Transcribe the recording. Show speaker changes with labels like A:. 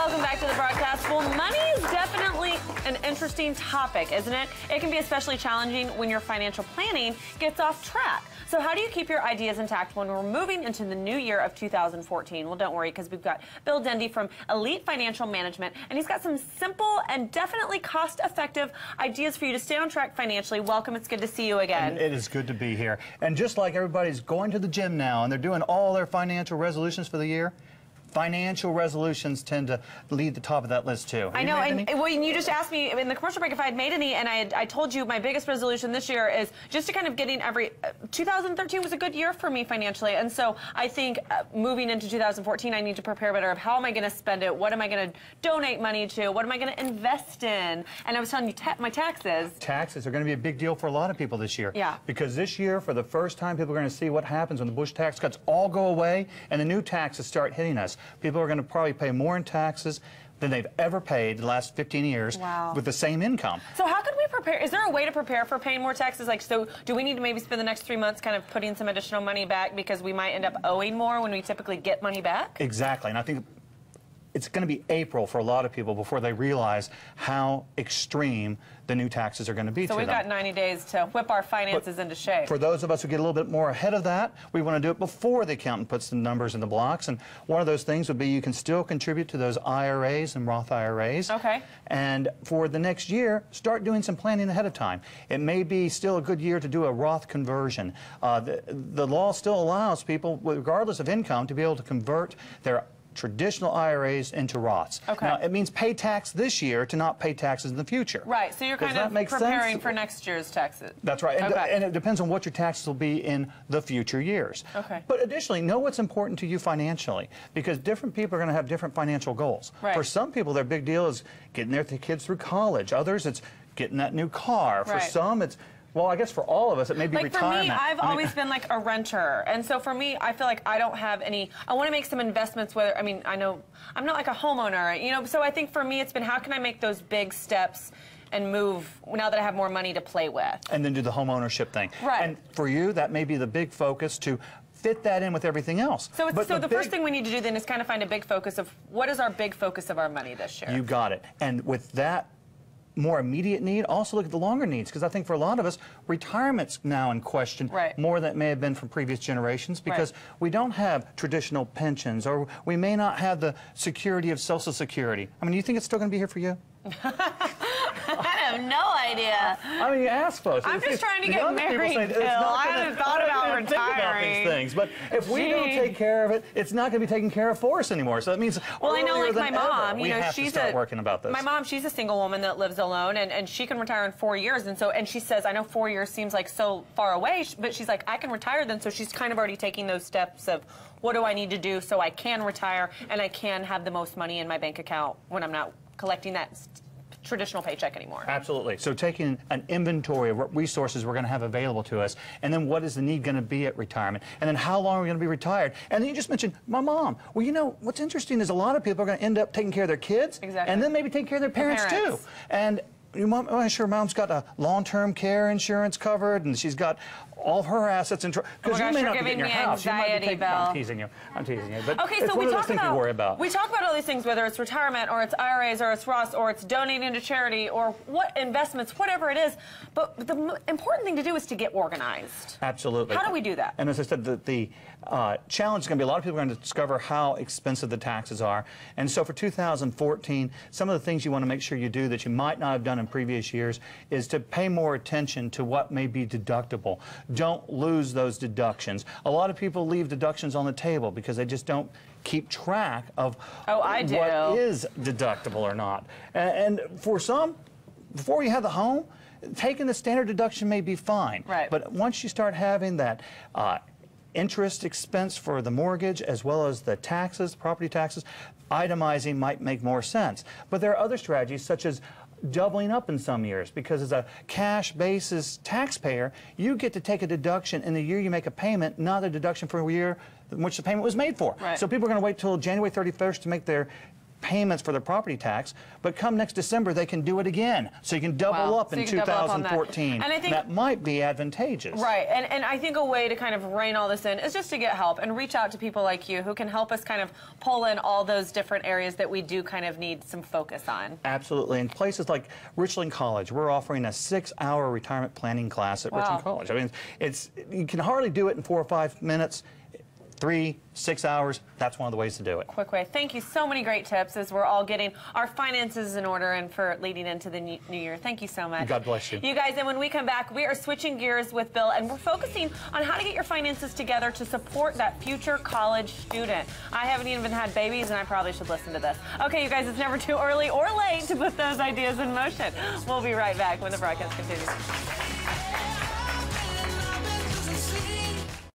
A: welcome back to the broadcast. Well, money is definitely an interesting topic, isn't it? It can be especially challenging when your financial planning gets off track. So how do you keep your ideas intact when we're moving into the new year of 2014? Well, don't worry, because we've got Bill Dendy from Elite Financial Management, and he's got some simple and definitely cost-effective ideas for you to stay on track financially. Welcome. It's good to see you again.
B: And it is good to be here. And just like everybody's going to the gym now, and they're doing all their financial resolutions for the year, financial resolutions tend to lead the top of that list too.
A: I know, and well, you just asked me in the commercial break if I had made any, and I told you my biggest resolution this year is just to kind of getting 2013 was a good year for me financially, and so I think moving into 2014 I need to prepare better of how am I going to spend it, what am I going to donate money to, what am I going to invest in, and I was telling you my taxes. Taxes
B: are going to be a big deal for a lot of people this year.
A: Yeah.
B: Because this year, for the first time, people are going to see what happens when the Bush tax cuts all go away and the new taxes start hitting us. People are going to probably pay more in taxes than they've ever paid the last 15 years with the same income.
A: So how could we prepare? Is there a way to prepare for paying more taxes? Like, so do we need to maybe spend the next 3 months kind of putting some additional money back because we might end up owing more when we typically get money back?
B: Exactly, and I think it's going to be April for a lot of people before they realize how extreme the new taxes are going to be to them.
A: So we've got 90 days to whip our finances into shape.
B: For those of us who get a little bit more ahead of that, we want to do it before the accountant puts the numbers in the blocks. And one of those things would be you can still contribute to those IRAs and Roth IRAs.
A: Okay.
B: And for the next year, start doing some planning ahead of time. It may be still a good year to do a Roth conversion. The law still allows people, regardless of income, to be able to convert their traditional IRAs into Roths.
A: Okay.
B: Now, it means pay tax this year to not pay taxes in the future.
A: Right, so you're kind of preparing for next year's taxes.
B: That's right, and it depends on what your taxes will be in the future years.
A: Okay.
B: But additionally, know what's important to you financially, because different people are going to have different financial goals.
A: Right.
B: For some people, their big deal is getting their kids through college. Others, it's getting that new car. For some, it's, well, I guess for all of us, it may be retirement.
A: For me, I've always been like a renter, and so for me, I feel like I don't have any. I want to make some investments. Whether I know I'm not like a homeowner, you know. So I think for me, it's been how can I make those big steps and move now that I have more money to play with.
B: And then do the home ownership thing.
A: Right.
B: And for you, that may be the big focus to fit that in with everything else.
A: So, the first thing we need to do then is kind of find a big focus of what is our big focus of our money this year.
B: You got it. And with that more immediate need, also look at the longer needs, because I think for a lot of us, retirement's now in question more than it may have been from previous generations, because we don't have traditional pensions, or we may not have the security of Social Security. I mean, do you think it's still going to be here for you?
A: I have no idea.
B: I mean, you ask folks.
A: I'm just trying to get married, Bill. I haven't thought about retiring.
B: Think about these things, but if we don't take care of it, it's not going to be taken care of for us anymore. So that means
A: well, I know, like my mom, you know,
B: she's working about this.
A: My mom, she's a single woman that lives alone, and she can retire in 4 years, and she says, I know 4 years seems like so far away, but she's like, I can retire then. So she's kind of already taking those steps of what do I need to do so I can retire and I can have the most money in my bank account when I'm not collecting that traditional paycheck anymore.
B: Absolutely. So taking an inventory of what resources we're going to have available to us, and then what is the need going to be at retirement, and then how long are we going to be retired, and then you just mentioned my mom. Well, you know, what's interesting is a lot of people are going to end up taking care of their kids, and then maybe taking care of their parents too. And I'm sure mom's got a long-term care insurance covered, and she's got all of her assets in trust.
A: Because you may not be getting your house.
B: I'm teasing you. I'm teasing you. But
A: okay,
B: it's
A: so
B: one of those things we worry about.
A: We talk about all these things, whether it's retirement or it's IRAs or it's Roths or it's donating to charity or what investments, whatever it is. But the important thing to do is to get organized.
B: Absolutely.
A: How do we do that?
B: And as I said, the challenge is going to be a lot of people are going to discover how expensive the taxes are. And so for 2014, some of the things you want to make sure you do that you might not have done in previous years is to pay more attention to what may be deductible. Don't lose those deductions. A lot of people leave deductions on the table because they just don't keep track of what is deductible or not. And for some, before you have the home, taking the standard deduction may be fine.
A: Right.
B: But once you start having that interest expense for the mortgage as well as the taxes, property taxes, itemizing might make more sense. But there are other strategies such as doubling up in some years, because as a cash basis taxpayer, you get to take a deduction in the year you make a payment, not a deduction for a year in which the payment was made for.
A: Right.
B: So people are going to wait till January 31st to make their payments for their property tax, but come next December they can do it again. So you can double up in 2014.
A: And I think
B: that might be advantageous.
A: Right, and I think a way to kind of rein all this in is just to get help and reach out to people like you who can help us kind of pull in all those different areas that we do kind of need some focus on.
B: Absolutely. In places like Richland College, we're offering a 6-hour retirement planning class at Richland College. I mean, you can hardly do it in 4 or 5 minutes. 3, 6 hours, that's one of the ways to do it.
A: Quick way. Thank you. So many great tips as we're all getting our finances in order and for leading into the new year. Thank you so much.
B: God bless you.
A: You guys, and when we come back, we are switching gears with Bill, and we're focusing on how to get your finances together to support that future college student. I haven't even had babies, and I probably should listen to this. Okay, you guys, it's never too early or late to put those ideas in motion. We'll be right back when the broadcast continues.